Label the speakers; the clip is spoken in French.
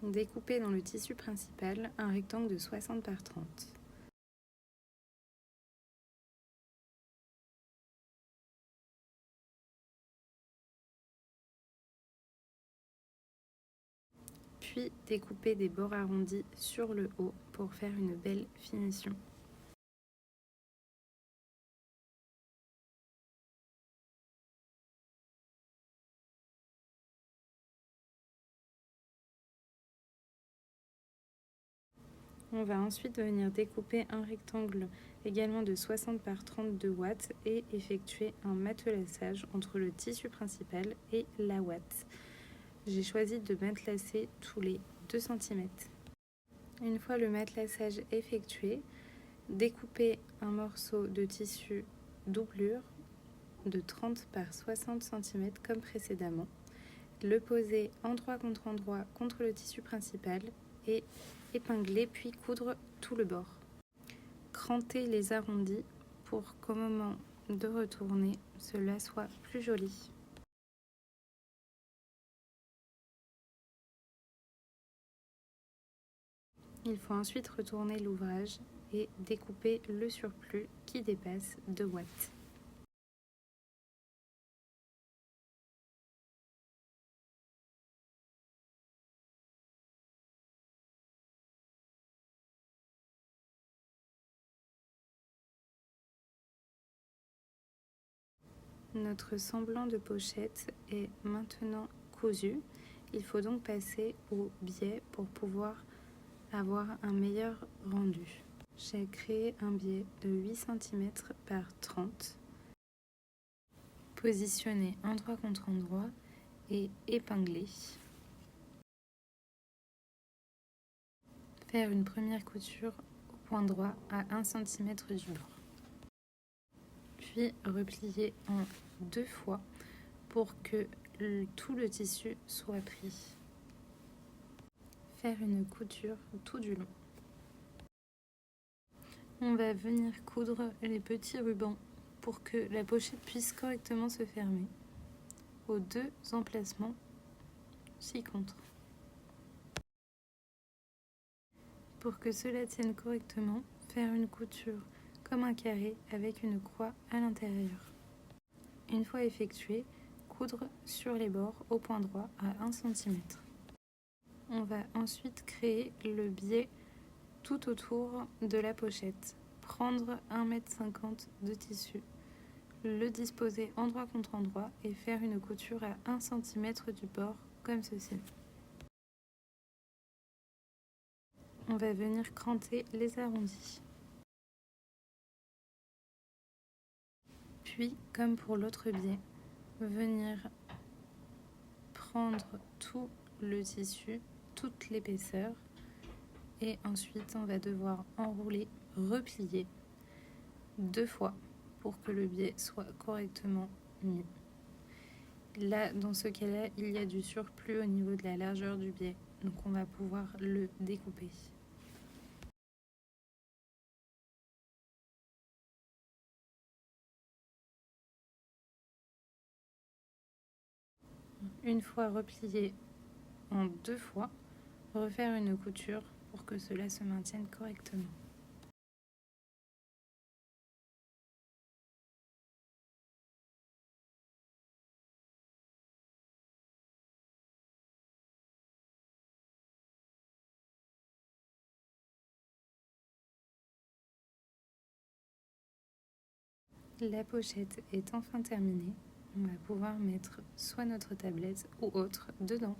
Speaker 1: Découpez dans le tissu principal un rectangle de 60 par 30. Puis découpez des bords arrondis sur le haut pour faire une belle finition. On va ensuite venir découper un rectangle également de 60 par 32 watts et effectuer un matelassage entre le tissu principal et la ouate. J'ai choisi de matelasser tous les 2 cm. Une fois le matelassage effectué, découpez un morceau de tissu doublure de 30 par 60 cm comme précédemment. Le poser endroit contre le tissu principal et épingler puis coudre tout le bord. Crantez les arrondis pour qu'au moment de retourner, cela soit plus joli. Il faut ensuite retourner l'ouvrage et découper le surplus qui dépasse 2 watts. Notre semblant de pochette est maintenant cousu. Il faut donc passer au biais pour pouvoir avoir un meilleur rendu. J'ai créé un biais de 8 cm par 30. Positionner endroit contre endroit et épingler. Faire une première couture au point droit à 1 cm du bord. Puis replier en 2 fois pour que tout le tissu soit pris. Faire une couture tout du long. On va venir coudre les petits rubans pour que la pochette puisse correctement se fermer aux 2 emplacements ci-contre. Pour que cela tienne correctement, faire une couture comme un carré avec une croix à l'intérieur. Une fois effectué, coudre sur les bords au point droit à 1 cm. On va ensuite créer le biais tout autour de la pochette. Prendre 1,50 m de tissu, le disposer endroit contre endroit et faire une couture à 1 cm du bord comme ceci. On va venir cranter les arrondis. Puis, comme pour l'autre biais, venir prendre tout le tissu, toute l'épaisseur, et ensuite on va devoir enrouler, replier 2 fois pour que le biais soit correctement mis. Là, dans ce cas-là, il y a du surplus au niveau de la largeur du biais, donc on va pouvoir le découper. Une fois replié en 2 fois, refaire une couture pour que cela se maintienne correctement. La pochette est enfin terminée. On va pouvoir mettre soit notre tablette ou autre dedans.